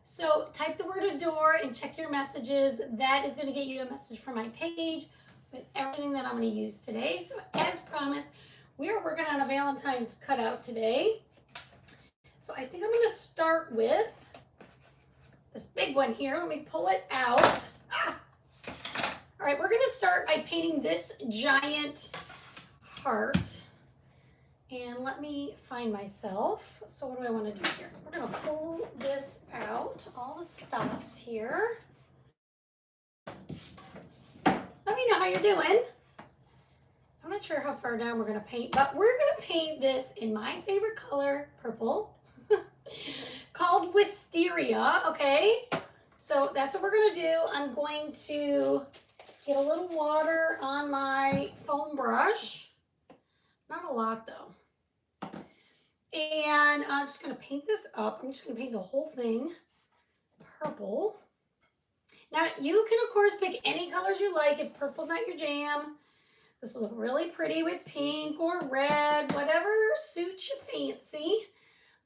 So type the word adore and check your messages. That is going to get you a message from my page with everything that I'm going to use today. So as promised, we are working on a Valentine's cutout today. So I think I'm going to start with this big one here. Let me pull it out. All right, we're going to start by painting this giant heart. And let me find myself. So what do I want to do here? We're going to pull this out, all the stops here. Let me know how you're doing. I'm not sure how far down we're going to paint, but we're going to paint this in my favorite color, purple, called Wisteria, okay? So that's what we're going to do. I'm going to get a little water on my foam brush. Not a lot, though. And I'm just going to paint this up. I'm just going to paint the whole thing purple. Now, you can, of course, pick any colors you like if purple's not your jam. This will look really pretty with pink or red, whatever suits your fancy.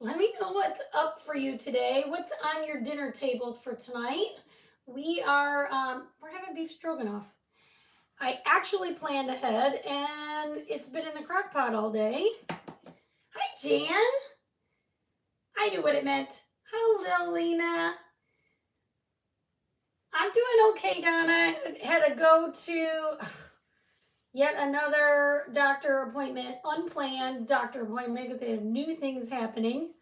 Let me know what's up for you today. What's on your dinner table for tonight? We're having beef stroganoff. I actually planned ahead, and it's been in the crock pot all day. Hi, Jan. I knew what it meant. Hello, Lena. I'm doing okay, Donna. Had to go to yet another doctor appointment, unplanned doctor appointment, because they have new things happening.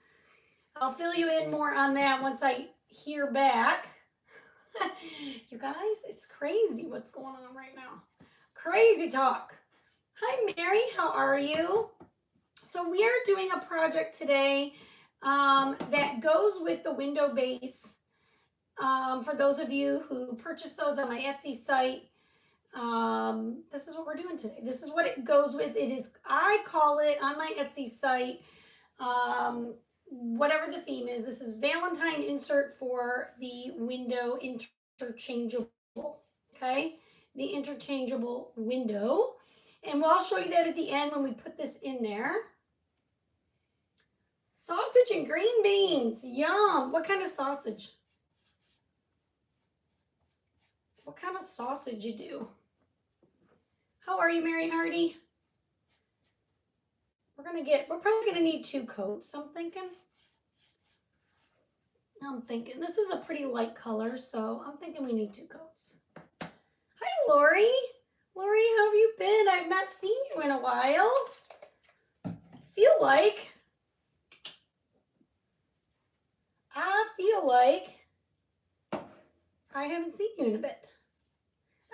I'll fill you in more on that once I hear back. You guys, it's crazy what's going on right now. Crazy talk. Hi, Mary. How are you? So we are doing a project today that goes with the window base. For those of you who purchased those on my Etsy site, this is what we're doing today. This is what it goes with. It is, I call it on my Etsy site, whatever the theme is. This is Valentine insert for the window interchangeable, okay? The interchangeable window. And I'll show you that at the end when we put this in there. Sausage and green beans, yum. What kind of sausage? What kind of sausage you do? How are you, Mary Hardy? We're probably gonna need 2 coats, I'm thinking. This is a pretty light color, so I'm thinking we need 2 coats. Hi, Lori. Lori, how have you been? I've not seen you in a while. I feel like I haven't seen you in a bit.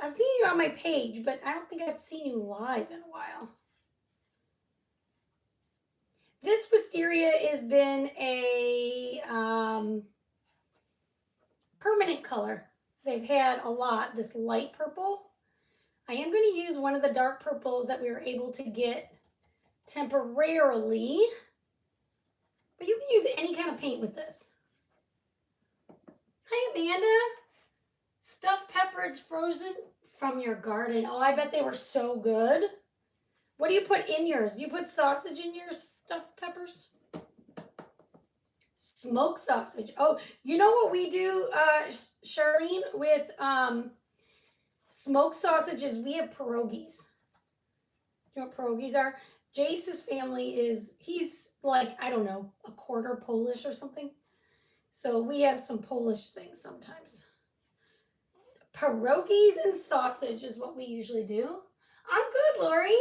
I've seen you on my page, but I don't think I've seen you live in a while. This wisteria has been a permanent color. They've had a lot, this light purple. I am going to use one of the dark purples that we were able to get temporarily, but you can use any kind of paint with this. Hi, Amanda. Stuffed peppers frozen from your garden. Oh, I bet they were so good. What do you put in yours? Do you put sausage in your stuffed peppers? Smoked sausage. Oh, you know what we do, Charlene, with smoked sausages? We have pierogies. You know what pierogies are? Jace's family he's like, I don't know, a quarter Polish or something. So we have some Polish things sometimes. Pierogies and sausage is what we usually do. I'm good, Lori.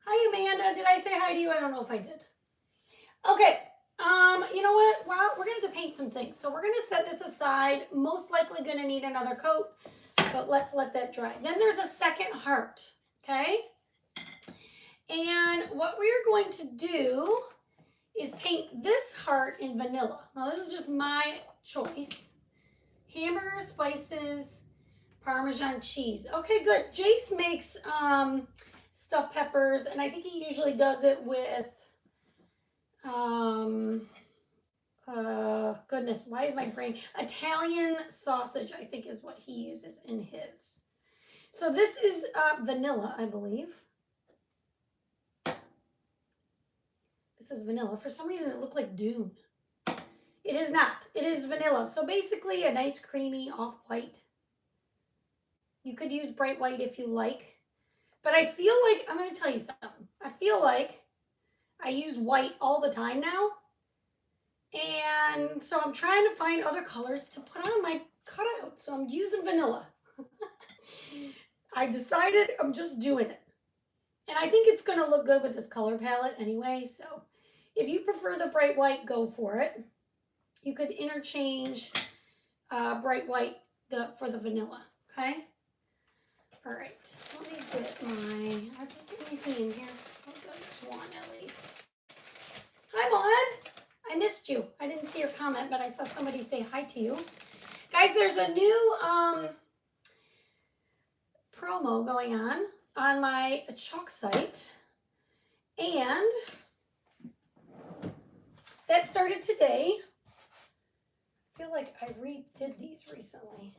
Hi, Amanda. Did I say hi to you? I don't know if I did. Okay. You know what? Well, we're going to have to paint some things. So we're going to set this aside. Most likely going to need another coat, but let's let that dry. Then there's a second heart, okay? And what we're going to do is paint this heart in vanilla. Now, this is just my choice. Hamburger, spices, Parmesan cheese. Okay, good. Jace makes stuffed peppers, and I think he usually does it with, goodness, why is my brain? Italian sausage, I think, is what he uses in his. So this is vanilla, I believe. This is vanilla. For some reason, it looked like Dune. It is not. It is vanilla. So basically a nice creamy off-white. You could use bright white if you like. But I feel like, I'm going to tell you something. I feel like I use white all the time now. And so I'm trying to find other colors to put on my cutout. So I'm using vanilla. I decided I'm just doing it. And I think it's going to look good with this color palette anyway. So if you prefer the bright white, go for it. You could interchange bright white for the vanilla, okay? All right, let me get my, is there anything in here? Oh, there's one at least. Hi, Maud. I missed you. I didn't see your comment, but I saw somebody say hi to you. Guys, there's a new promo going on my chalk site, and that started today. I feel like I redid these recently.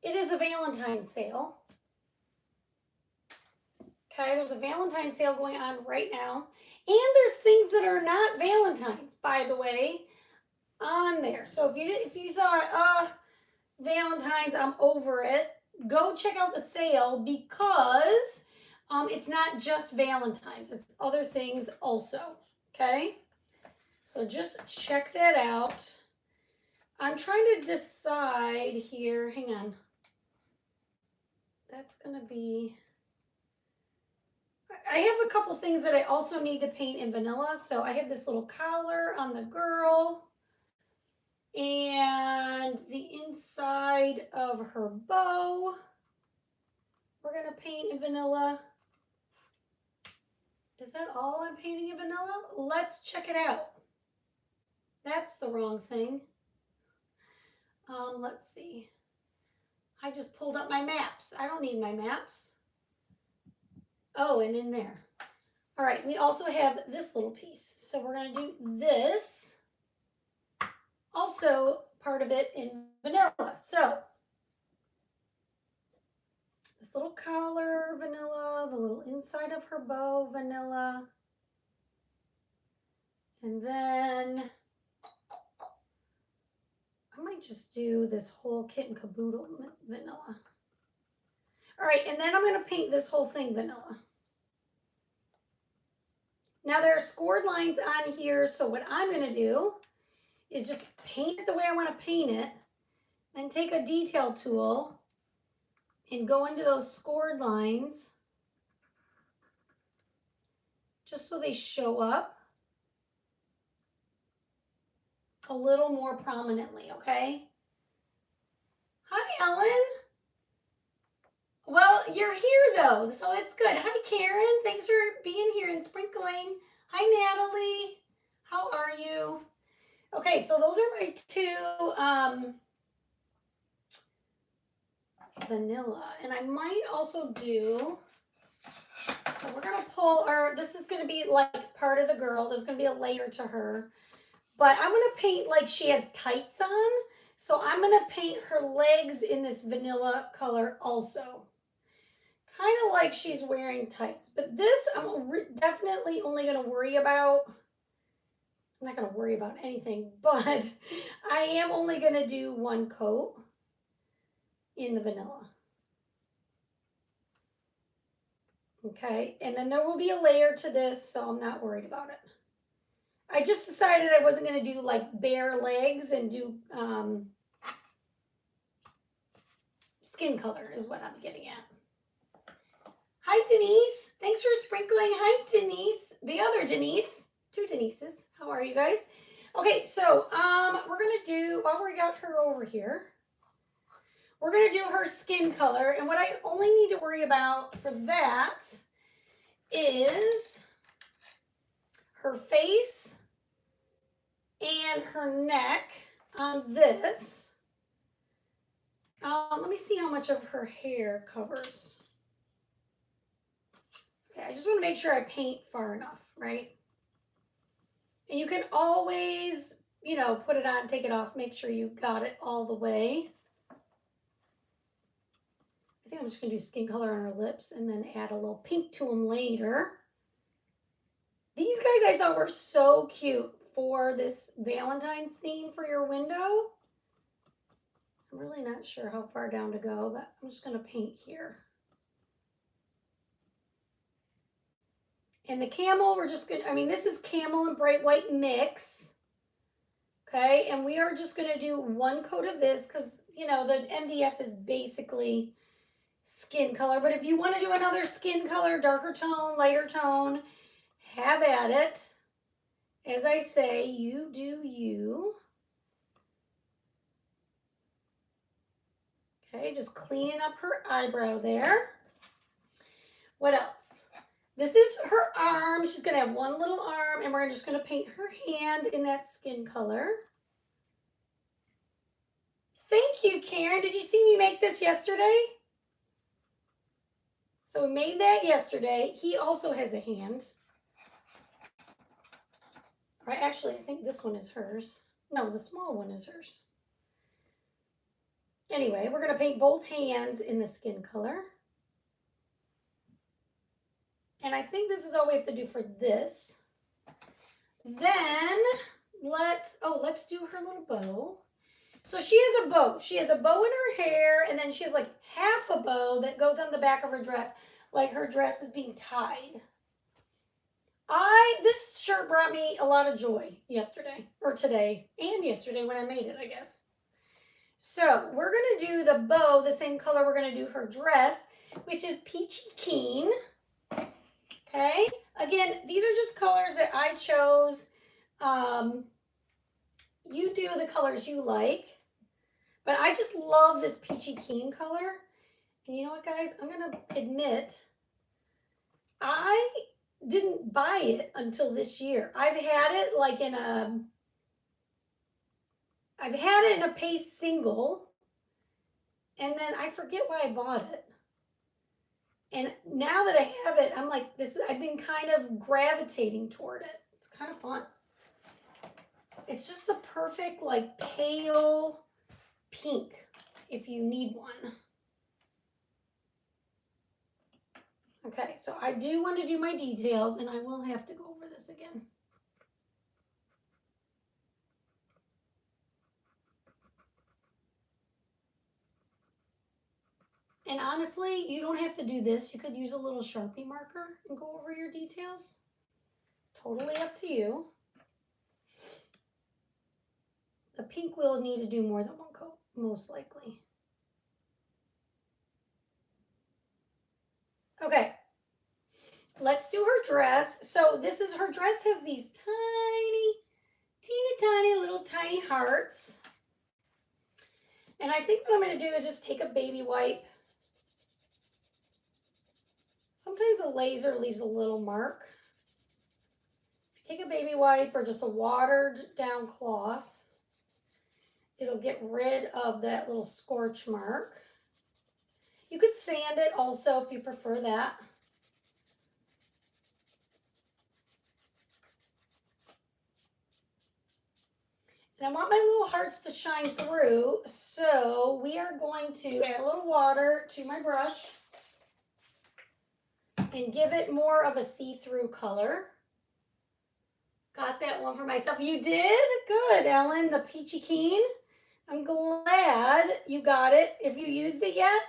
It is a Valentine sale. Okay, there's a Valentine sale going on right now. And there's things that are not Valentine's, by the way, on there. So if you thought, Valentine's, I'm over it, go check out the sale because it's not just Valentine's. It's other things also, okay? So just check that out. I'm trying to decide here. Hang on. That's going to be... I have a couple things that I also need to paint in vanilla. So I have this little collar on the girl and the inside of her bow. We're going to paint in vanilla. Is that all I'm painting in vanilla? Let's check it out. That's the wrong thing. Let's see. I just pulled up my maps. I don't need my maps. Oh, and in there. All right, we also have this little piece. So we're going to do this. Also part of it in vanilla. So this little collar, vanilla, the little inside of her bow, vanilla. And then I might just do this whole kit and caboodle vanilla. All right, and then I'm going to paint this whole thing vanilla. Now there are scored lines on here, so what I'm going to do is just paint it the way I want to paint it, and take a detail tool and go into those scored lines just so they show up a little more prominently, okay? Hi, Ellen. Well, you're here though, so it's good. Hi, Karen. Thanks for being here and sprinkling. Hi, Natalie. How are you? Okay, so those are my two vanilla. And I might also do, so we're going to pull our, this is going to be like part of the girl. There's going to be a layer to her. But I'm going to paint like she has tights on. So I'm going to paint her legs in this vanilla color also. Kind of like she's wearing tights. But this I'm definitely only going to worry about. I'm not going to worry about anything. But I am only going to do one coat in the vanilla. Okay. And then there will be a layer to this. So I'm not worried about it. I just decided I wasn't going to do like bare legs and do skin color is what I'm getting at. Hi, Denise. Thanks for sprinkling. Hi, Denise. The other Denise. Two Denises. How are you guys? Okay, so we're going to do, while we got her over here, we're going to do her skin color. And what I only need to worry about for that is her face and her neck on this. Let me see how much of her hair covers. Okay, I just want to make sure I paint far enough, right? And you can always, you know, put it on, take it off, make sure you got it all the way. I think I'm just going to do skin color on her lips and then add a little pink to them later. These guys I thought were so cute for this Valentine's theme for your window. I'm really not sure how far down to go, but I'm just going to paint here. And the camel, we're just going to, I mean, this is camel and bright white mix. Okay, and we are just going to do one coat of this because, you know, the MDF is basically skin color. But if you want to do another skin color, darker tone, lighter tone, have at it. As I say, you do you. Okay, just cleaning up her eyebrow there. What else? This is her arm. She's going to have one little arm, and we're just going to paint her hand in that skin color. Thank you, Karen. Did you see me make this yesterday? So we made that yesterday. He also has a hand. All right, actually, I think this one is hers. No, the small one is hers. Anyway, we're going to paint both hands in the skin color. And I think this is all we have to do for this. Then let's do her little bow. So she has a bow. She has a bow in her hair, and then she has like half a bow that goes on the back of her dress, like her dress is being tied. This shirt brought me a lot of joy yesterday, or today, and yesterday when I made it, I guess. So we're going to do the bow the same color we're going to do her dress, which is Peachy Keen. Okay, again, these are just colors that I chose. You do the colors you like, but I just love this Peachy Keen color. And you know what, guys? I'm going to admit, I didn't buy it until this year. I've had it like in a paste single, and then I forget why I bought it. And now that I have it, I'm like, I've been kind of gravitating toward it. It's kind of fun. It's just the perfect, like, pale pink if you need one. Okay, so I do want to do my details, and I will have to go over this again. And honestly, you don't have to do this. You could use a little Sharpie marker and go over your details. Totally up to you. The pink will need to do more than one coat, most likely. Okay, let's do her dress. So this is her dress, has these teeny little tiny hearts. And I think what I'm going to do is just take a baby wipe. Sometimes a laser leaves a little mark. If you take a baby wipe or just a watered down cloth, it'll get rid of that little scorch mark. You could sand it also if you prefer that. And I want my little hearts to shine through, so we are going to add a little water to my brush and give it more of a see-through color. Got that one for myself. You did? Good, Ellen, the Peachy Keen. I'm glad you got it. Have you used it yet?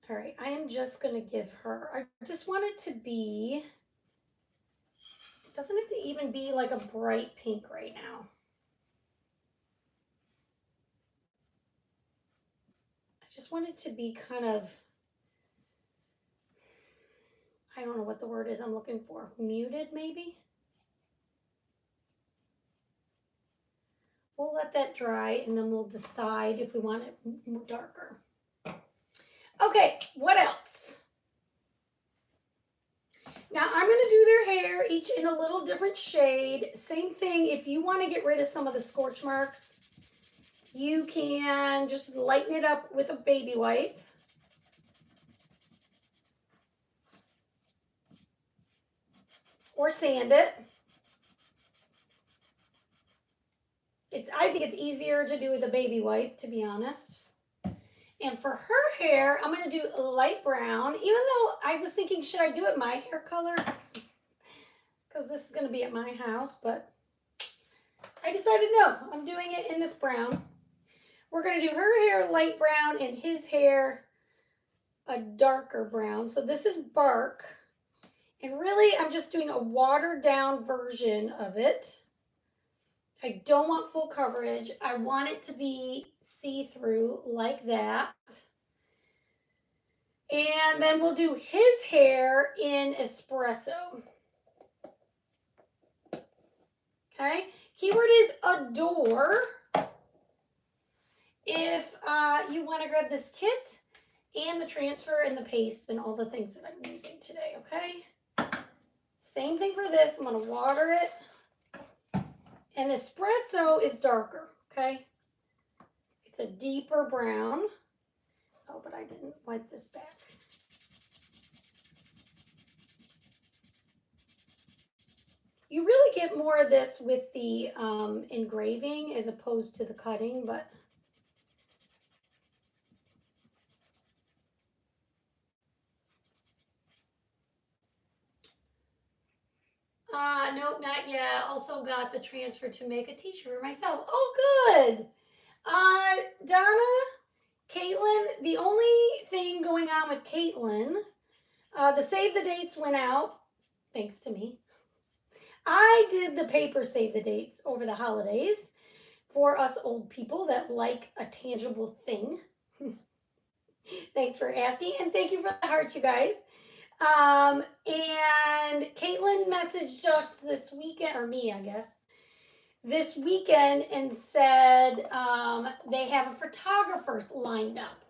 All right, I am just going to give her, I just want it to be, it doesn't have to even be like a bright pink right now. I just want it to be kind of, I don't know what the word is I'm looking for, muted maybe? We'll let that dry and then we'll decide if we want it more darker. Okay, what else? Now I'm going to do their hair, each in a little different shade. Same thing, if you want to get rid of some of the scorch marks, you can just lighten it up with a baby wipe. Or sand it. I think it's easier to do with a baby wipe, to be honest. And for her hair, I'm going to do light brown, even though I was thinking, should I do it my hair color? Because this is going to be at my house, but I decided no, I'm doing it in this brown. We're going to do her hair light brown and his hair a darker brown. So this is bark. And really, I'm just doing a watered down version of it. I don't want full coverage. I want it to be see-through like that. And then we'll do his hair in espresso. Okay, keyword is adore. If you want to grab this kit and the transfer and the paste and all the things that I'm using today, okay? Same thing for this. I'm going to water it. And espresso is darker, okay? It's a deeper brown. Oh, but I didn't wipe this back. You really get more of this with the engraving as opposed to the cutting, but nope, not yet. Also got the transfer to make a t-shirt myself. Oh, good. Donna, Caitlin, the only thing going on with Caitlin, the save the dates went out, thanks to me. I did the paper save the dates over the holidays for us old people that like a tangible thing. Thanks for asking, and thank you for the heart, you guys. And Caitlin messaged us this weekend, or me, I guess, this weekend and said they have a photographer lined up.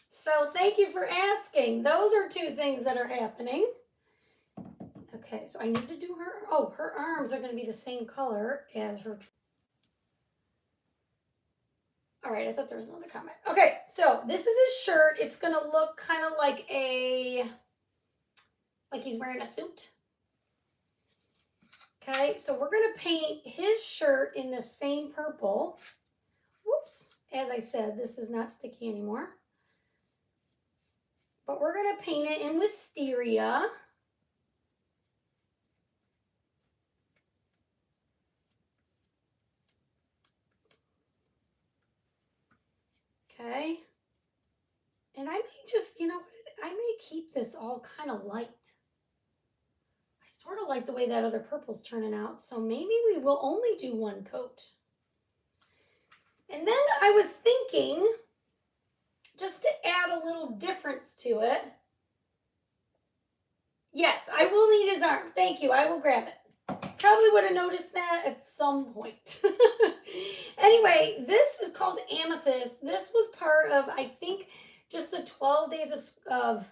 So thank you for asking. Those are two things that are happening. Okay, so I need to do her, oh, her arms are going to be the same color as her. All right, I thought there was another comment. Okay, so this is his shirt. It's going to look kind of like he's wearing a suit. Okay, so we're going to paint his shirt in the same purple. Whoops, as I said, this is not sticky anymore. But we're going to paint it in wisteria. Okay. And I may just, you know, I may keep this all kind of light. I sort of like the way that other purple's turning out, so maybe we will only do one coat. And then I was thinking, just to add a little difference to it. Yes, I will need his arm. Thank you. I will grab it. Probably would have noticed that at some point. Anyway, this is called Amethyst. This was part of, I think, just the 12 days of 12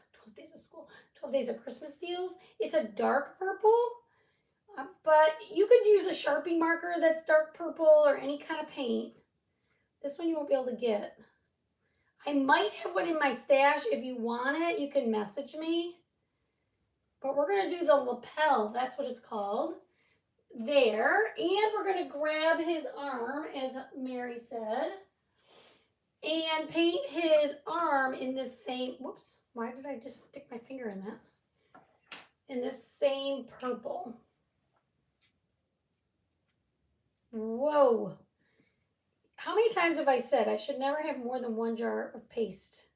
days of Christmas deals. It's a dark purple, but you could use a Sharpie marker that's dark purple or any kind of paint. This one you won't be able to get. I might have one in my stash. If you want it, you can message me. But we're going to do the lapel. That's what it's called. There. And we're going to grab his arm, as Mary said, and paint his arm in this same, whoops, why did I just stick my finger in that? In this same purple. Whoa. How many times have I said I should never have more than one jar of paste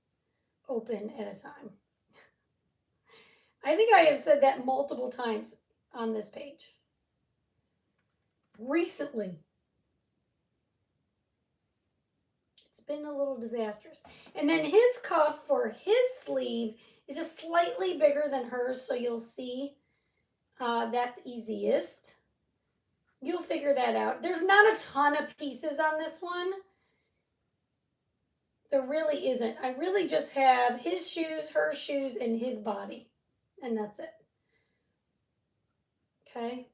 open at a time? I think I have said that multiple times on this page. Recently. It's been a little disastrous. And then his cuff for his sleeve is just slightly bigger than hers, so you'll see that's easiest. You'll figure that out. There's not a ton of pieces on this one. There really isn't. I really just have his shoes, her shoes, and his body. And that's it. Okay.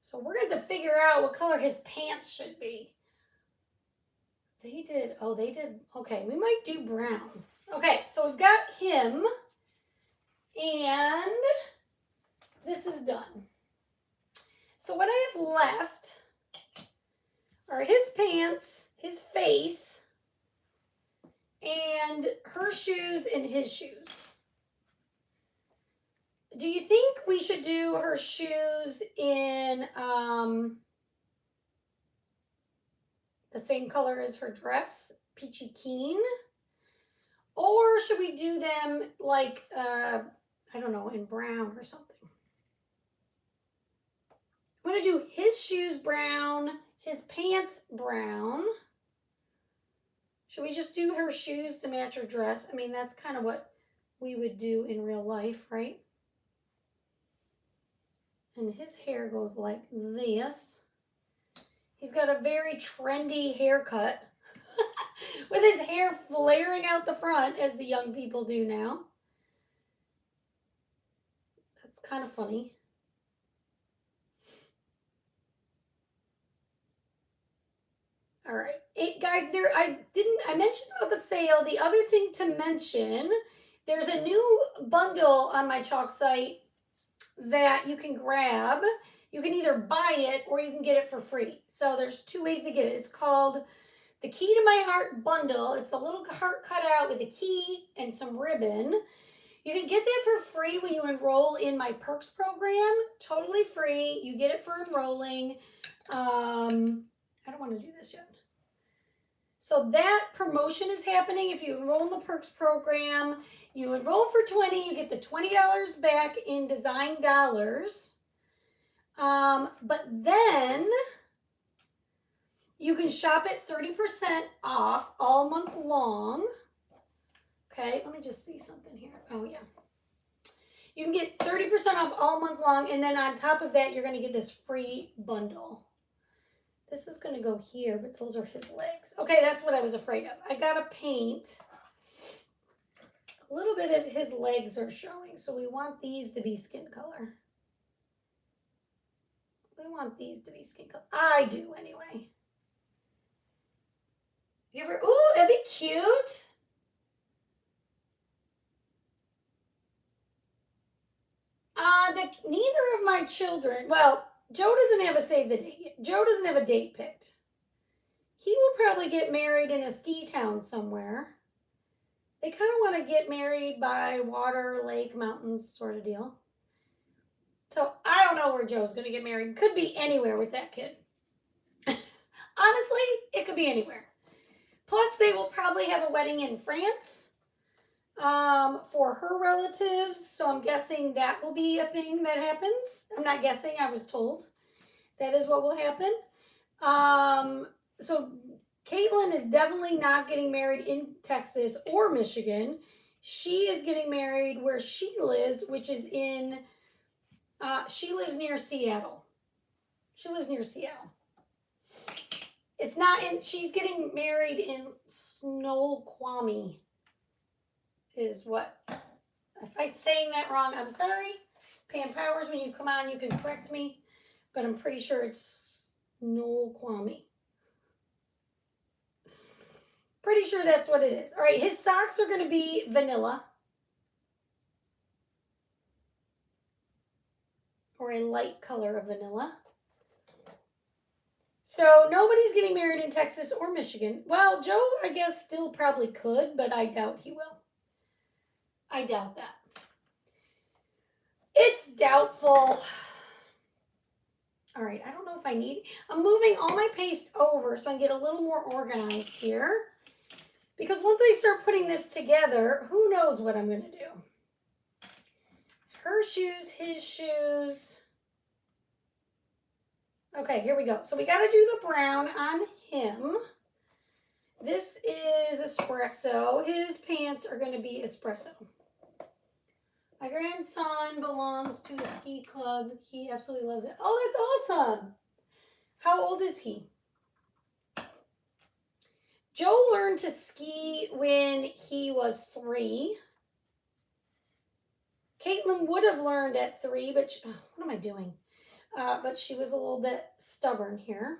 So we're going to have to figure out what color his pants should be. They did, okay, we might do brown. Okay, so we've got him, and this is done. So what I have left are his pants, his face, and her shoes and his shoes. Do you think we should do her shoes in the same color as her dress, peachy keen? Or should we do them like, I don't know, in brown or something? I'm going to do his shoes brown, his pants brown. Should we just do her shoes to match her dress? I mean, that's kind of what we would do in real life, right? And his hair goes like this. He's got a very trendy haircut with his hair flaring out the front as the young people do now. That's kind of funny. All right, guys, I mentioned about the sale. The other thing to mention, there's a new bundle on my chalk site that you can grab. You can either buy it or you can get it for free. So there's two ways to get it. It's called the Key to My Heart bundle. It's a little heart cut out with a key and some ribbon. You can get that for free when you enroll in my perks program. Totally free. You get it for enrolling. I don't want to do this yet. So that promotion is happening. If you enroll in the perks program, you enroll for $20, you get the $20 back in design dollars. But then you can shop at 30% off all month long. Okay, let me just see something here. Oh, yeah. You can get 30% off all month long, and then on top of that, you're going to get this free bundle. This is going to go here, but those are his legs. Okay, that's what I was afraid of. I got to paint. A little bit of his legs are showing, so we want these to be skin color. We want these to be skin color. I do, anyway. You ever, ooh, that'd be cute. Neither of my children, well, Joe doesn't have a save the date yet. Joe doesn't have a date picked. He will probably get married in a ski town somewhere. They kind of want to get married by water, lake, mountains sort of deal. So I don't know where Joe's going to get married. Could be anywhere with that kid. Honestly, it could be anywhere. Plus, they will probably have a wedding in France for her relatives. So I'm guessing that will be a thing that happens. I'm not guessing. I was told that is what will happen. So Caitlin is definitely not getting married in Texas or Michigan. She is getting married where she lives, which is in, she lives near Seattle. She lives near Seattle. It's not in, she's getting married in Snoqualmie is what, if I'm saying that wrong, I'm sorry. Pam Powers, when you come on, you can correct me, but I'm pretty sure it's Snoqualmie. Pretty sure that's what it is. All right, his socks are going to be vanilla. Or a light color of vanilla. So nobody's getting married in Texas or Michigan. Well, Joe, I guess, still probably could, but I doubt he will. I doubt that. It's doubtful. All right, I don't know if I need, I'm moving all my paste over so I can get a little more organized here. Because once I start putting this together, who knows what I'm going to do. Her shoes, his shoes. Okay, here we go. So we got to do the brown on him. This is espresso. His pants are going to be espresso. My grandson belongs to the ski club. He absolutely loves it. Oh, that's awesome. How old is he? Joe learned to ski when he was 3. Caitlin would have learned at 3, but what am I doing? But she was a little bit stubborn here.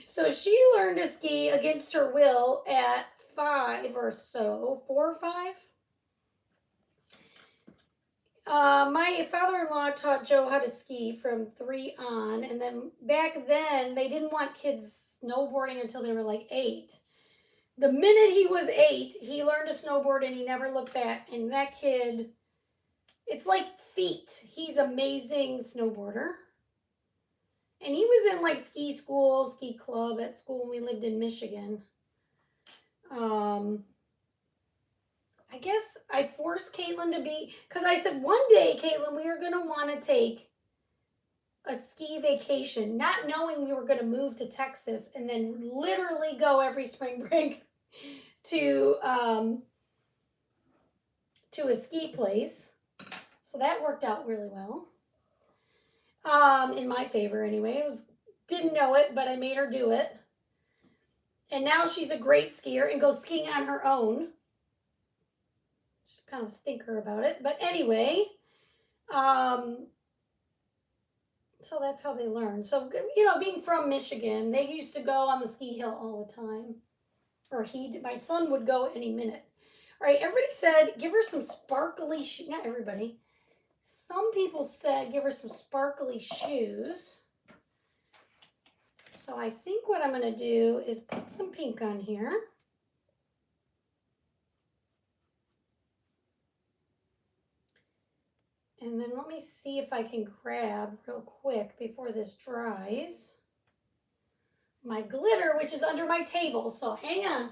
So she learned to ski against her will at 5 or so, 4 or 5. My father-in-law taught Joe how to ski from 3 on, and then back then they didn't want kids snowboarding until they were like 8. The minute he was 8, he learned to snowboard and he never looked back. And that kid, it's like feet. He's amazing snowboarder. And he was in like ski school, ski club at school when we lived in Michigan. I guess I forced Caitlin to be, because I said one day, Caitlin, we are going to want to take a ski vacation, not knowing we were going to move to Texas and then literally go every spring break to a ski place. So that worked out really well. In my favor anyway. Didn't know it, but I made her do it. And now she's a great skier and goes skiing on her own. She's kind of a stinker about it. But anyway, so that's how they learn. So, you know, being from Michigan, they used to go on the ski hill all the time. Or my son would go any minute. All right, everybody said give her some sparkly shoes. Not everybody. Some people said give her some sparkly shoes. So I think what I'm going to do is put some pink on here. And then let me see if I can grab real quick before this dries my glitter, which is under my table. So hang on.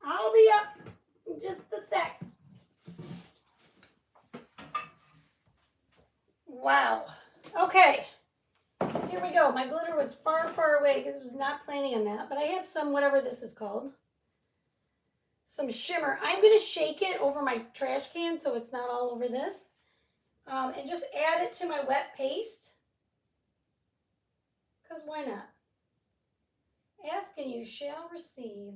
I'll be up in just a sec. Wow. Okay. Here we go. My glitter was far, far away because I was not planning on that. But I have some, whatever this is called, some shimmer. I'm going to shake it over my trash can so it's not all over this. And just add it to my wet paste. Because why not? Ask and you shall receive.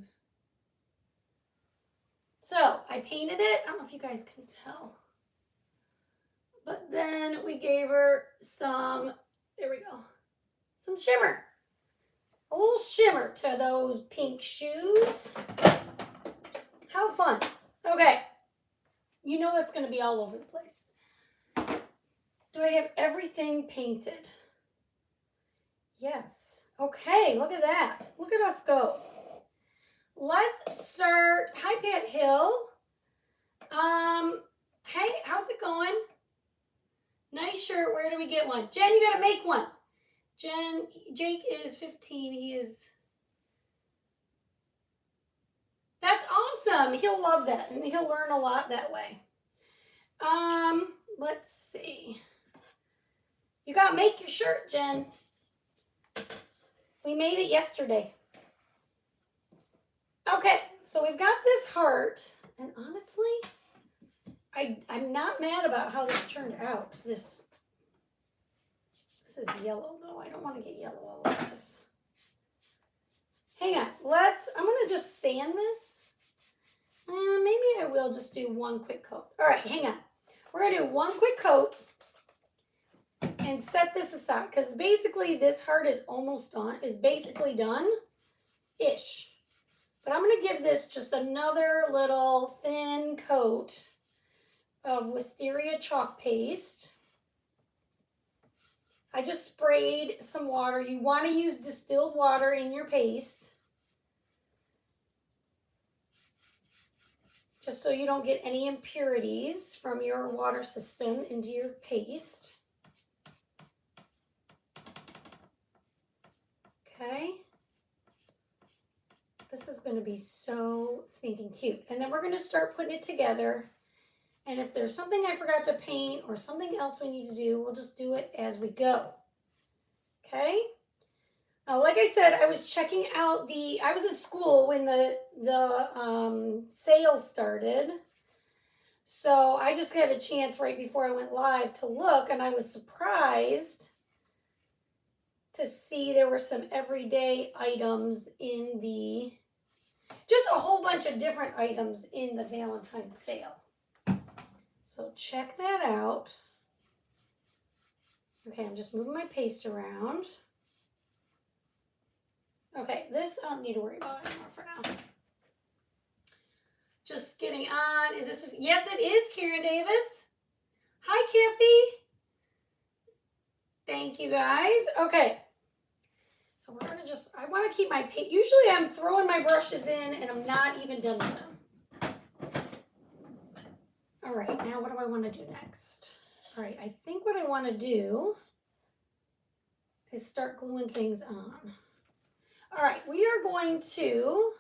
So I painted it. I don't know if you guys can tell. But then we gave her some, there we go, some shimmer. A little shimmer to those pink shoes. How fun. Okay. You know that's going to be all over the place. Do I have everything painted? Yes. Okay, look at that. Look at us go. Let's start. Hi, Pat Hill. Hey, how's it going? Nice shirt. Where do we get one? Jen, you got to make one. Jen, Jake is 15. He is. That's awesome. He'll love that, and he'll learn a lot that way. Let's see. You got to make your shirt, Jen. We made it yesterday. Okay, so we've got this heart, and honestly, I'm not mad about how this turned out. This is yellow, though. I don't want to get yellow all over this. Hang on. I'm going to just sand this. Maybe I will just do one quick coat. All right, hang on. We're going to do one quick coat and set this aside because basically this heart is almost done, is basically done-ish. But I'm going to give this just another little thin coat of wisteria chalk paste. I just sprayed some water. You want to use distilled water in your paste, just so you don't get any impurities from your water system into your paste. Okay. This is going to be so stinking cute. And then we're going to start putting it together. And if there's something I forgot to paint or something else we need to do, we'll just do it as we go. Okay? Like I said, I was checking out I was at school when the sales started. So I just got a chance right before I went live to look, and I was surprised to see there were some everyday items in just a whole bunch of different items in the Valentine sale. So check that out. Okay, I'm just moving my paste around. Okay, this I don't need to worry about anymore for now. Just getting on. Is this just, yes, it is Karen Davis. Hi, Kiffy. Thank you, guys. Okay. So we're going to just, I want to keep my paint. Usually I'm throwing my brushes in and I'm not even done with them. All right, now what do I want to do next? All right, I think what I want to do is start gluing things on. All right, we are going to,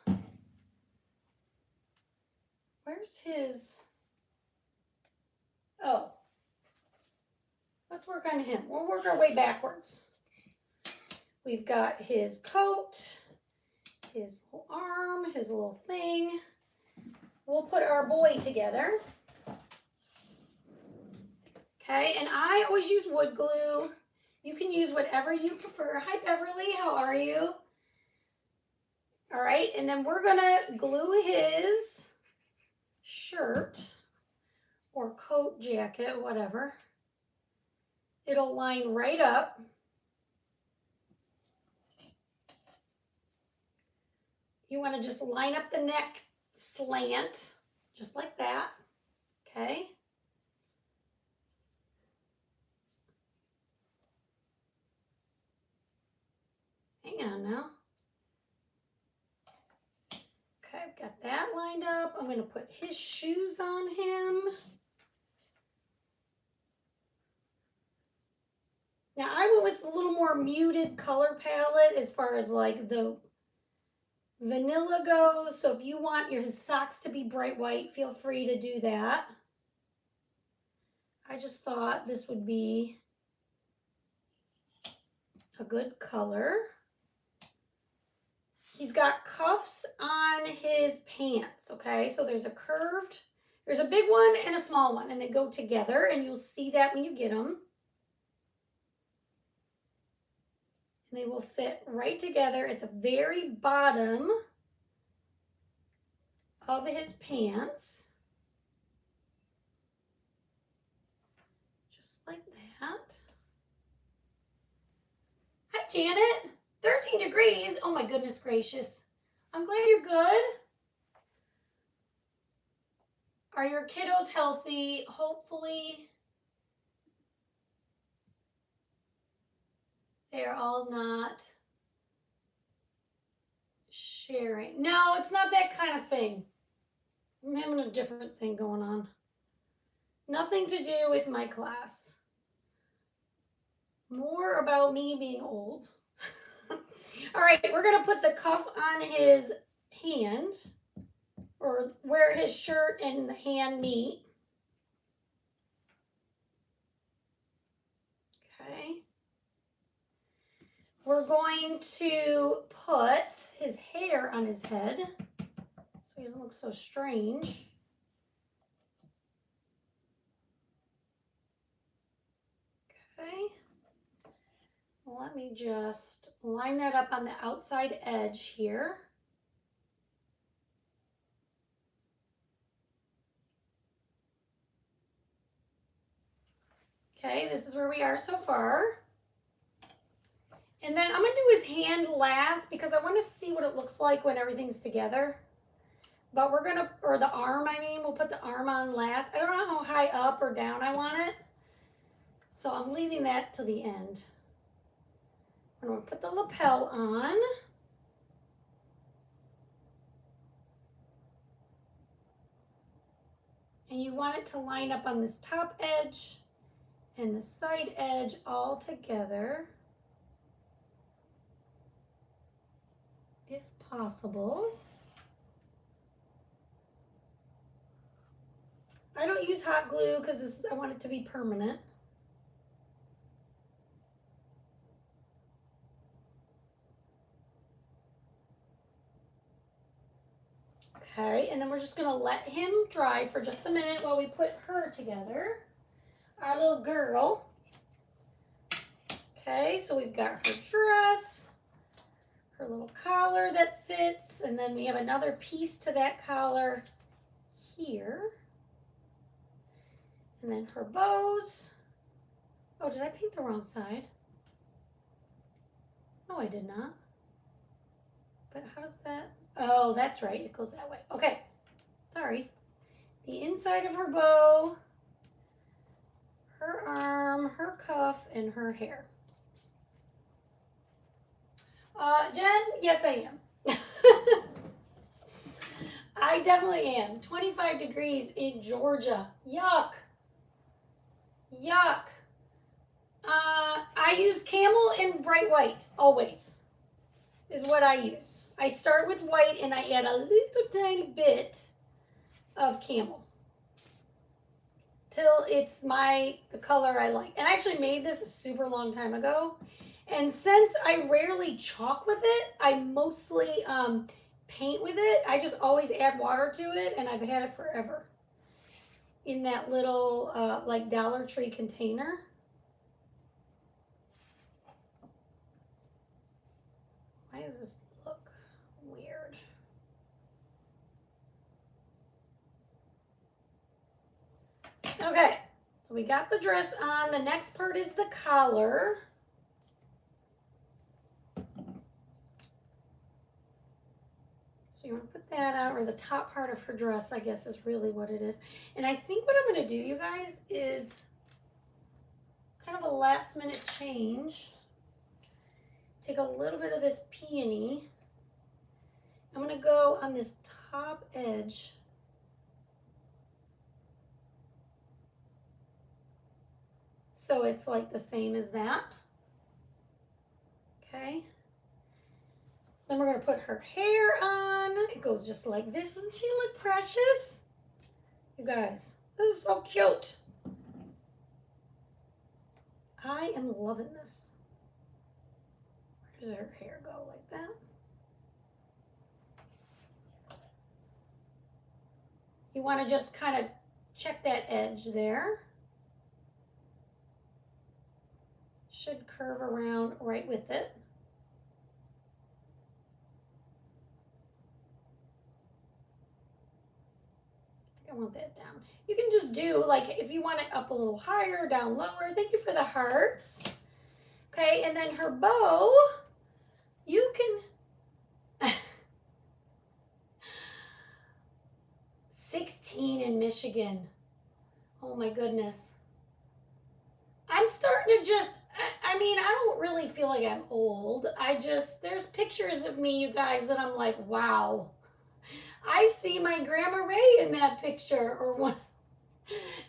where's his, oh, let's work on him. We'll work our way backwards. We've got his coat, his little arm, his little thing. We'll put our boy together. Okay, and I always use wood glue. You can use whatever you prefer. Hi, Beverly, how are you? All right, and then we're gonna glue his shirt or coat, jacket, whatever. It'll line right up. You wanna just line up the neck slant, just like that, okay? Hang on now. Okay, I've got that lined up. I'm gonna put his shoes on him. Now I went with a little more muted color palette as far as like the vanilla goes. So if you want his socks to be bright white, feel free to do that. I just thought this would be a good color. He's got cuffs on his pants, okay? So there's a curved, there's a big one and a small one, and they go together, and you'll see that when you get them. And they will fit right together at the very bottom of his pants. Just like that. Hi, Janet. 13 degrees. Oh my goodness gracious. I'm glad you're good. Are your kiddos healthy? Hopefully. They're all not sharing. No, it's not that kind of thing. I'm having a different thing going on. Nothing to do with my class. More about me being old. All right, we're going to put the cuff on his hand, or where his shirt and the hand meet. Okay. We're going to put his hair on his head so he doesn't look so strange. Okay. Let me just line that up on the outside edge here. Okay, this is where we are so far. And then I'm going to do his hand last because I want to see what it looks like when everything's together. But we're going to, or the arm, I mean, we'll put the arm on last. I don't know how high up or down I want it. So I'm leaving that to the end. I'm going to put the lapel on. And you want it to line up on this top edge and the side edge all together, if possible. I don't use hot glue because I want it to be permanent. Okay, and then we're just gonna let him dry for just a minute while we put her together, our little girl. Okay, so we've got her dress, her little collar that fits, and then we have another piece to that collar here. And then her bows. Oh, did I paint the wrong side? No, I did not. But how does that? Oh, that's right. It goes that way. Okay. sorry, the inside of her bow, her arm, her cuff, and her hair. Jen, yes I am. I definitely am. 25 degrees in Georgia. Yuck. Yuck. I use camel and bright white, always, is what I use. I start with white and I add a little tiny bit of camel till it's the color I like. And I actually made this a super long time ago. And since I rarely chalk with it, I mostly paint with it. I just always add water to it, and I've had it forever in that little like Dollar Tree container. Why does this look weird? Okay, so we got the dress on. The next part is the collar. So you want to put that on, or the top part of her dress, I guess is really what it is. And I think what I'm going to do, you guys, is kind of a last minute change. Take a little bit of this peony. I'm going to go on this top edge. So it's like the same as that. Okay. Then we're going to put her hair on. It goes just like this. Doesn't she look precious? You guys, this is so cute. I am loving this. Where does her hair go? Like that? You want to just kind of check that edge there. Should curve around right with it. I want that down. You can just do, like, if you want it up a little higher, down lower. Thank you for the hearts. Okay, and then her bow, you can... 16 in Michigan. Oh my goodness. I'm starting to just, I mean, I don't really feel like I'm old. There's pictures of me, you guys, that I'm like, wow. I see my Grandma Ray in that picture or one.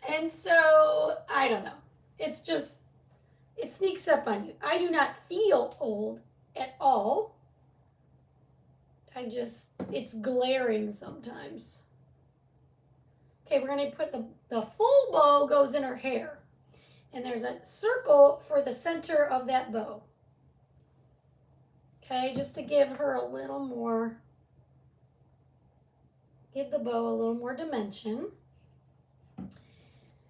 And so, I don't know. It's just, it sneaks up on you. I do not feel old at all. It's glaring sometimes. Okay, we're going to put the full bow goes in her hair. And there's a circle for the center of that bow. Okay, just to give her a little more, give the bow a little more dimension.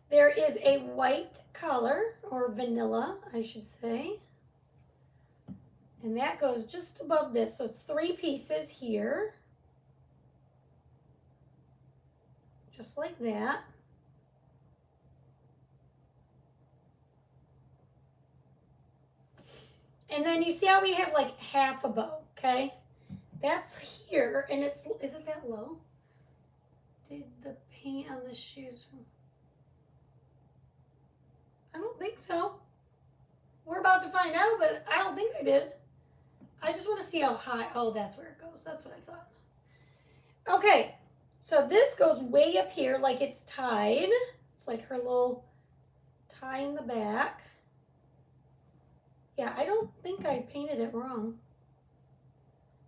There is a white collar, or vanilla, I should say. And that goes just above this. So it's 3 pieces here. Just like that. And then you see how we have like half a bow, okay? That's here, and is it that low? Did the paint on the shoes? I don't think so. We're about to find out, but I don't think I did. I just want to see how high. Oh, that's where it goes. That's what I thought. Okay, so this goes way up here like it's tied. It's like her little tie in the back. Yeah, I don't think I painted it wrong.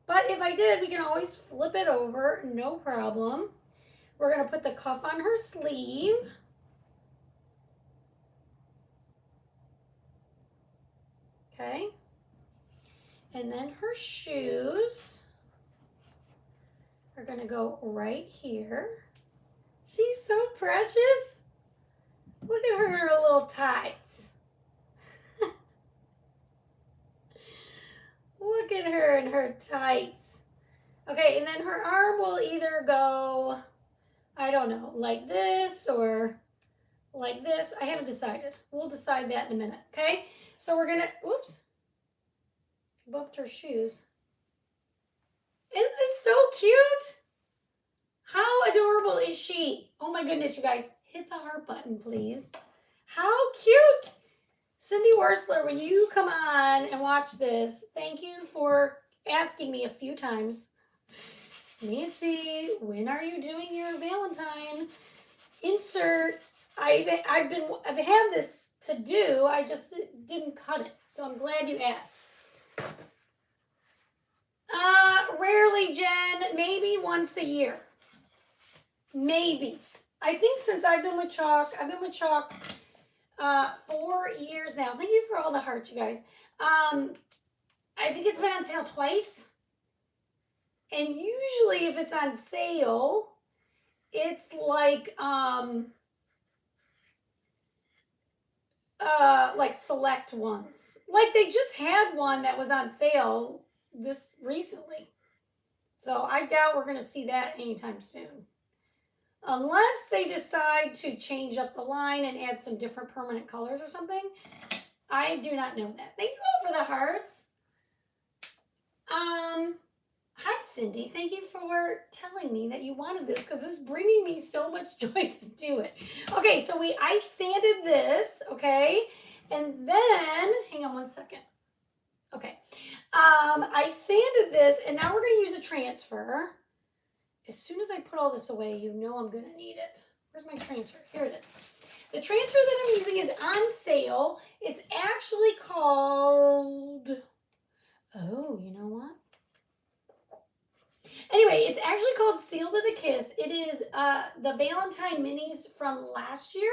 But if I did, we can always flip it over, no problem. We're going to put the cuff on her sleeve. Okay. And then her shoes are going to go right here. She's so precious. Look at her in her little tights. Look at her in her tights. Okay, and then her arm will either go, I don't know, like this or like this. I haven't decided. We'll decide that in a minute, okay? So we're gonna, whoops, bumped her shoes. Isn't this so cute? How adorable is she? Oh my goodness, you guys. Hit the heart button, please. How cute. Cindy Worsler, when you come on and watch this, thank you for asking me a few times, Nancy, when are you doing your Valentine? Insert. I've had this to do. I just didn't cut it. So I'm glad you asked. Rarely, Jen. Maybe once a year. Maybe. I think since I've been with Chalk 4 years now. Thank you for all the hearts, you guys. I think it's been on sale twice. And usually if it's on sale, it's like select ones. Like they just had one that was on sale this recently. So I doubt we're going to see that anytime soon. Unless they decide to change up the line and add some different permanent colors or something. I do not know that. Thank you all for the hearts. Hi, Cindy. Thank you for telling me that you wanted this because this is bringing me so much joy to do it. Okay, so I sanded this, okay? And then, hang on one second. Okay. I sanded this, and now we're going to use a transfer. As soon as I put all this away, you know I'm going to need it. Where's my transfer? Here it is. The transfer that I'm using is on sale. It's actually called... Oh, you know what? Anyway, it's actually called Sealed with a Kiss. It is the Valentine minis from last year.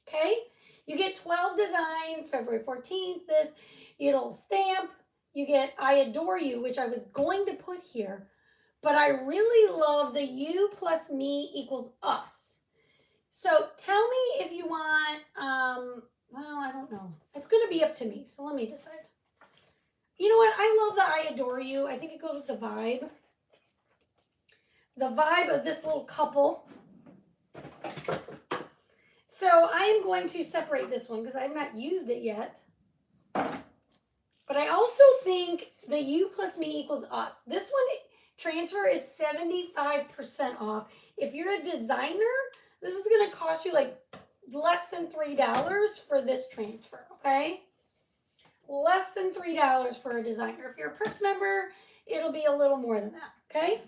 Okay? You get 12 designs, February 14th, this. You get a little stamp. You get I Adore You, which I was going to put here. But I really love the You plus me equals us. So tell me if you want, well, I don't know. It's going to be up to me, so let me decide. You know what? I love the I Adore You. I think it goes with the vibe. The vibe of this little couple. So I am going to separate this one because I have not used it yet. But I also think the You plus me equals us. This one transfer is 75% off. If you're a designer, this is going to cost you like less than $3 for this transfer, okay? Less than $3 for a designer. If you're a Perks member, it'll be a little more than that, okay?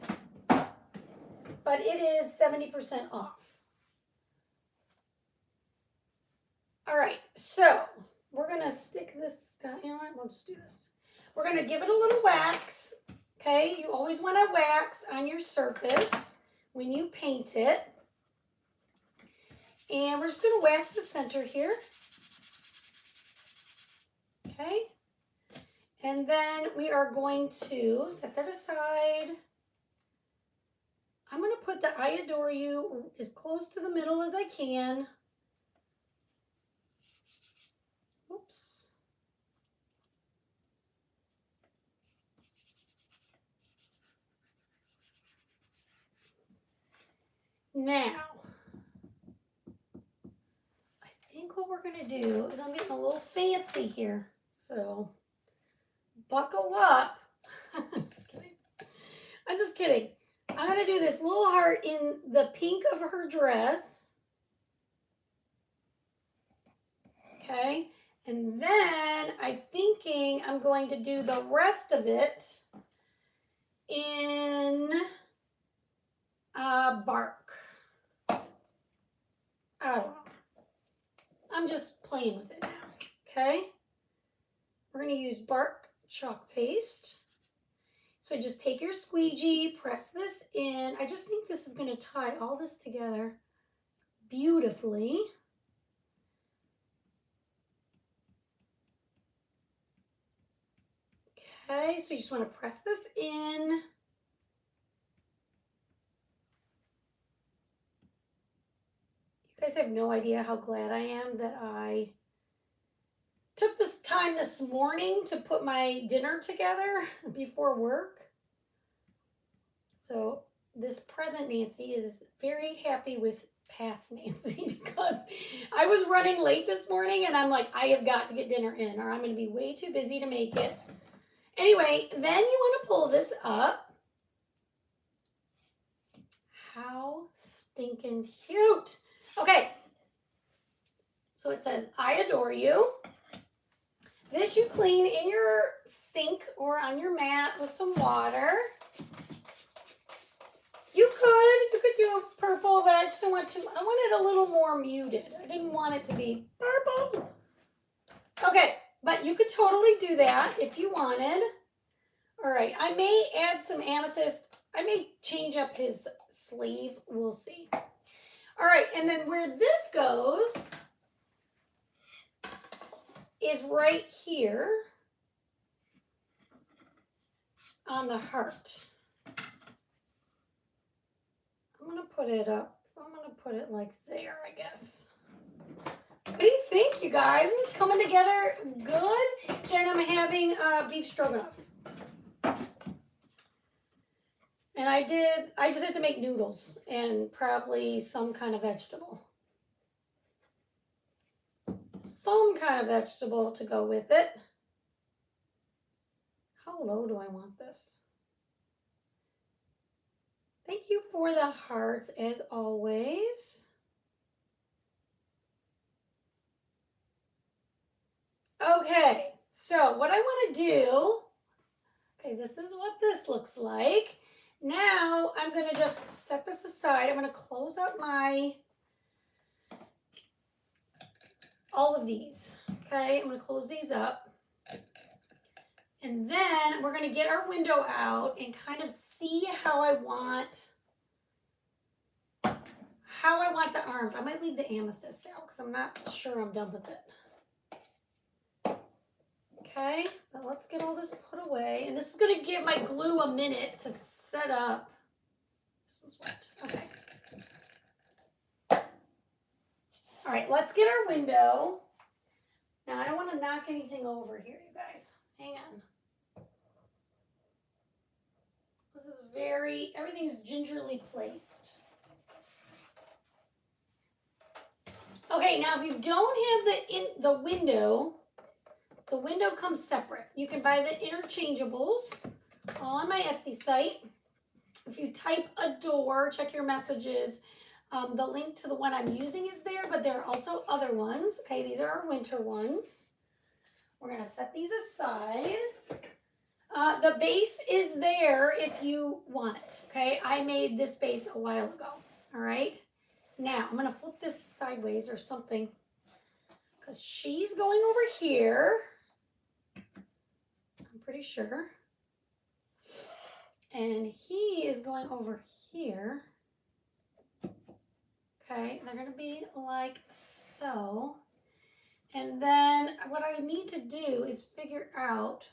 But it is 70% off. All right, so we're going to stick this down. You know what? We'll just do this. We're going to give it a little wax, okay? You always want to wax on your surface when you paint it. And we're just going to wax the center here. Okay? And then we are going to set that aside. I'm going to put the I Adore You as close to the middle as I can. Oops. Now, I think what we're going to do is I'm getting a little fancy here. So, buckle up. I'm just kidding. I'm just kidding. I'm going to do this little heart in the pink of her dress. Okay. And then I'm thinking I'm going to do the rest of it in bark. I don't know. I'm just playing with it now. Okay. We're going to use bark chalk paste. So just take your squeegee, press this in. I just think this is going to tie all this together beautifully. Okay, so you just want to press this in. You guys have no idea how glad I am that I took this time this morning to put my dinner together before work. So this present Nancy is very happy with past Nancy because I was running late this morning and I'm like, I have got to get dinner in or I'm going to be way too busy to make it. Anyway, then you want to pull this up. How stinking cute. Okay. So it says, I adore you. This you clean in your sink or on your mat with some water. You could do a purple, but I just don't want to. I want it a little more muted. I didn't want it to be purple. Okay, but you could totally do that if you wanted. All right, I may add some amethyst. I may change up his sleeve. We'll see. All right, and then where this goes is right here on the heart. I'm going to put it up. I'm going to put it like there, I guess. What do you think, you guys? Is this coming together good? Jen, I'm having beef stroganoff. And I just had to make noodles and probably some kind of vegetable. Some kind of vegetable to go with it. How low do I want this? Thank you for the hearts as always. Okay, so what I want to do, okay, this is what this looks like. Now I'm going to just set this aside. I'm going to close up all of these. Okay, I'm going to close these up. And then we're going to get our window out and kind of see how I want the arms. I might leave the amethyst out because I'm not sure I'm done with it. Okay, but let's get all this put away. And this is going to give my glue a minute to set up. This one's wet. Okay. All right, let's get our window. Now, I don't want to knock anything over here, you guys. Hang on. This is everything's gingerly placed. Okay, now if you don't have the window comes separate. You can buy the interchangeables, all on my Etsy site. If you type adore, check your messages. The link to the one I'm using is there, but there are also other ones. Okay, these are our winter ones. We're going to set these aside. The base is there if you want it, okay? I made this base a while ago, all right? Now, I'm going to flip this sideways or something because she's going over here. I'm pretty sure. And he is going over here. Okay, they're going to be like so. And then what I need to do is figure out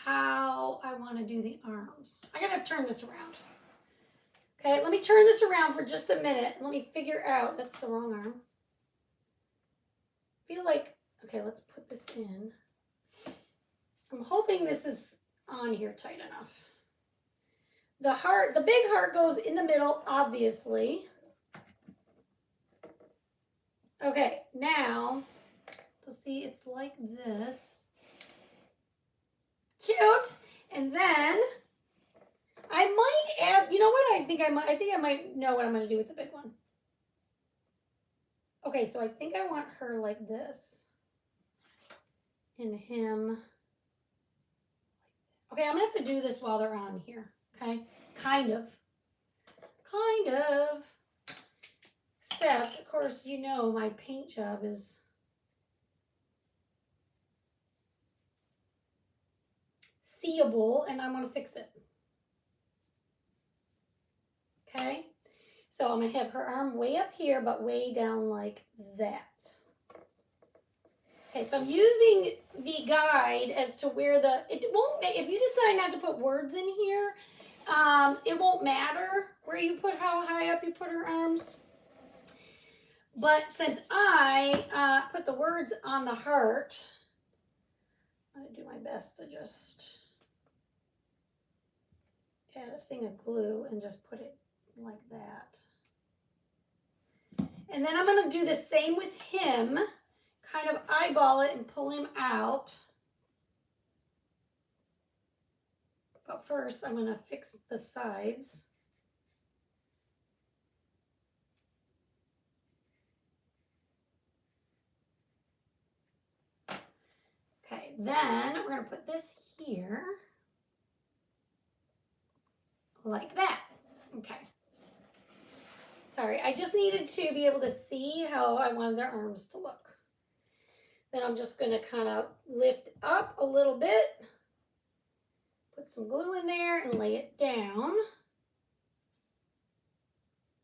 how I want to do the arms. I gotta turn this around. Okay, let me turn this around for just a minute. Let me figure out, that's the wrong arm. I feel like, okay, let's put this in. I'm hoping this is on here tight enough. The big heart goes in the middle, obviously. Okay, now, so see, it's like this. Cute. And then I might add, you know what? I think I might know what I'm going to do with the big one. Okay, so I think I want her like this. And him. Okay, I'm going to have to do this while they're on here. Okay? Kind of. Except, of course, you know my paint job is seeable, and I'm going to fix it. Okay? So I'm going to have her arm way up here, but way down like that. Okay, so I'm using the guide as to where it won't, if you decide not to put words in here, it won't matter where you put, how high up you put her arms. But since I put the words on the heart, I'm going to do my best to just add a thing of glue and just put it like that. And then I'm going to do the same with him, kind of eyeball it and pull him out. But first, I'm going to fix the sides. Okay, then we're going to put this here. Like that. Okay. Sorry, I just needed to be able to see how I wanted their arms to look. Then I'm just going to kind of lift up a little bit. Put some glue in there and lay it down.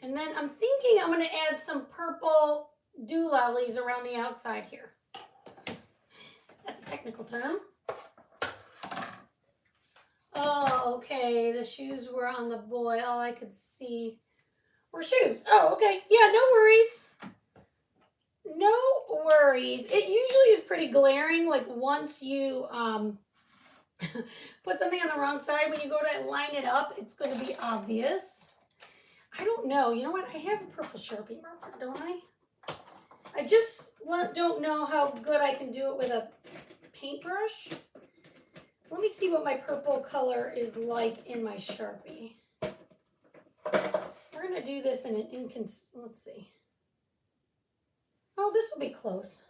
And then I'm thinking I'm going to add some purple doolollies around the outside here. That's a technical term. Oh, okay. The shoes were on the boy. All I could see were shoes. Oh, okay. Yeah, no worries. No worries. It usually is pretty glaring. Like once you put something on the wrong side, when you go to line it up, it's going to be obvious. I don't know. You know what? I have a purple Sharpie marker, don't I? I just don't know how good I can do it with a paintbrush. Let me see what my purple color is like in my Sharpie. We're going to do this in an let's see. Oh, this will be close.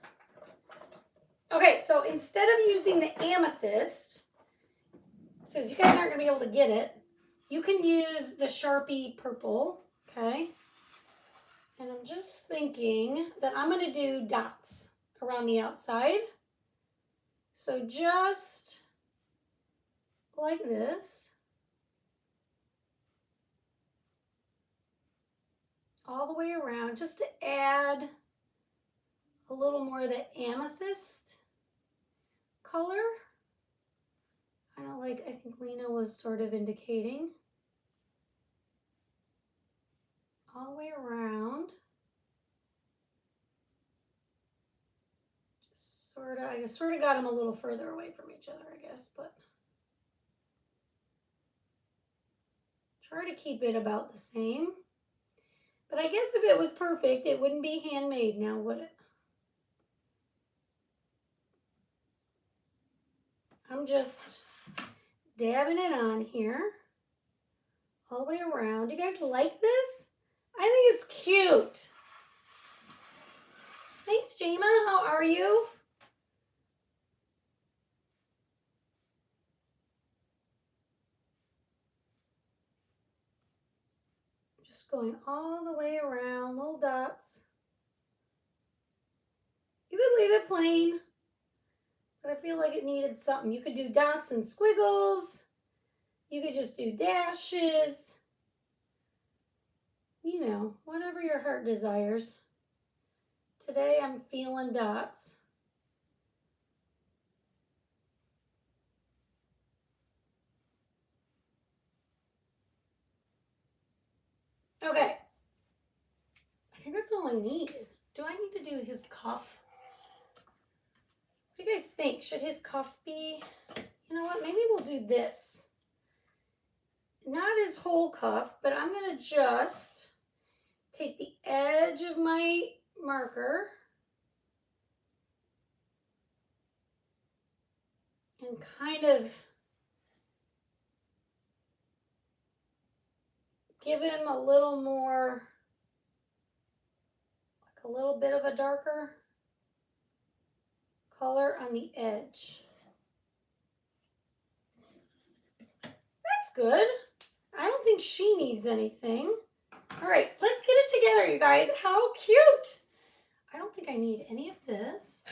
Okay, so instead of using the amethyst, since you guys aren't going to be able to get it, you can use the Sharpie purple, okay? And I'm just thinking that I'm going to do dots around the outside. So just like this. All the way around, just to add a little more of the amethyst color. Kind of like I think Lena was sort of indicating. All the way around. Just I sort of got them a little further away from each other, I guess, but try to keep it about the same. But I guess if it was perfect, it wouldn't be handmade now, would it? I'm just dabbing it on here all the way around. Do you guys like this? I think it's cute. Thanks, Jama. How are you? Just going all the way around, little dots. You could leave it plain, but I feel like it needed something. You could do dots and squiggles. You could just do dashes. You know, whatever your heart desires. Today I'm feeling dots. Okay. I think that's all I need. Do I need to do his cuff? What do you guys think? Should his cuff be, you know what, maybe we'll do this. Not his whole cuff, but I'm going to just take the edge of my marker and kind of give him a little more, like a little bit of a darker color on the edge. That's good. I don't think she needs anything. All right, let's get it together, you guys. How cute. I don't think I need any of this.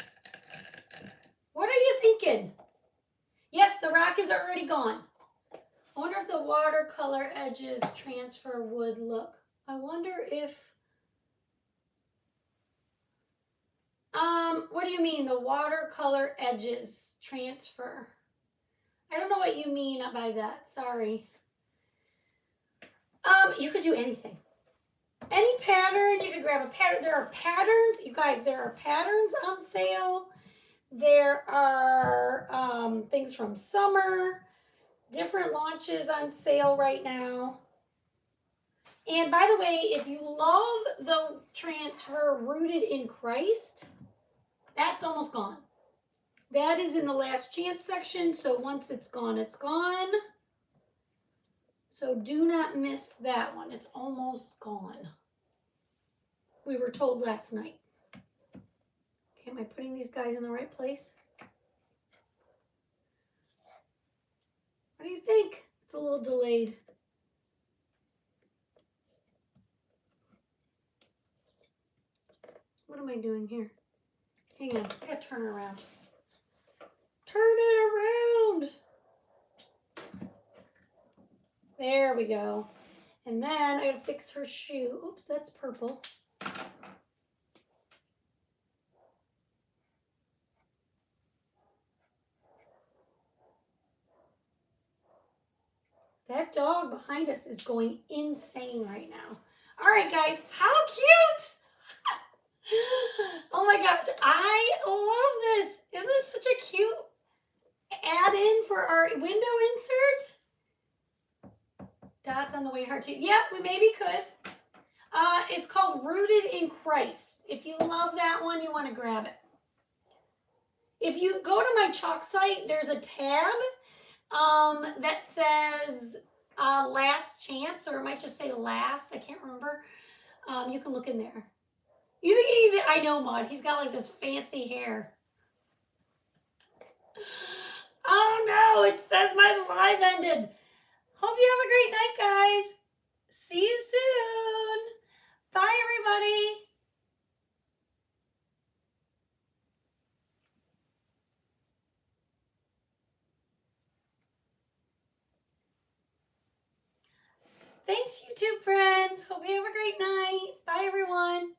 What are you thinking? Yes, the rock is already gone. I wonder if the watercolor edges transfer would look. I wonder if, what do you mean the watercolor edges transfer? I don't know what you mean by that, sorry. You could do anything. Any pattern, you could grab a pattern. There are patterns, you guys, there are patterns on sale. There are things from summer, different launches on sale right now. And by the way, if you love the transfer Rooted in Christ, that's almost gone. That is in the last chance section, so once it's gone, it's gone. So do not miss that one. It's almost gone. We were told last night. Okay, am I putting these guys in the right place? What do you think? It's a little delayed. What am I doing here? Hang on, I gotta turn it around. Turn it around! There we go. And then I gotta fix her shoe. Oops, that's purple. That dog behind us is going insane right now. All right, guys, how cute! Oh my gosh, I love this. Isn't this such a cute add-in for our window insert? Dots on the weight heart too. Yep, we maybe could. It's called Rooted in Christ. If you love that one, you want to grab it. If you go to my chalk site, there's a tab that says last chance, or it might just say last. I can't remember. You can look in there. You think he's, I know, Maud. He's got like this fancy hair. Oh no, it says my live ended. Hope you have a great night, guys. See you soon. Bye, everybody. Thanks, YouTube friends. Hope you have a great night. Bye, everyone.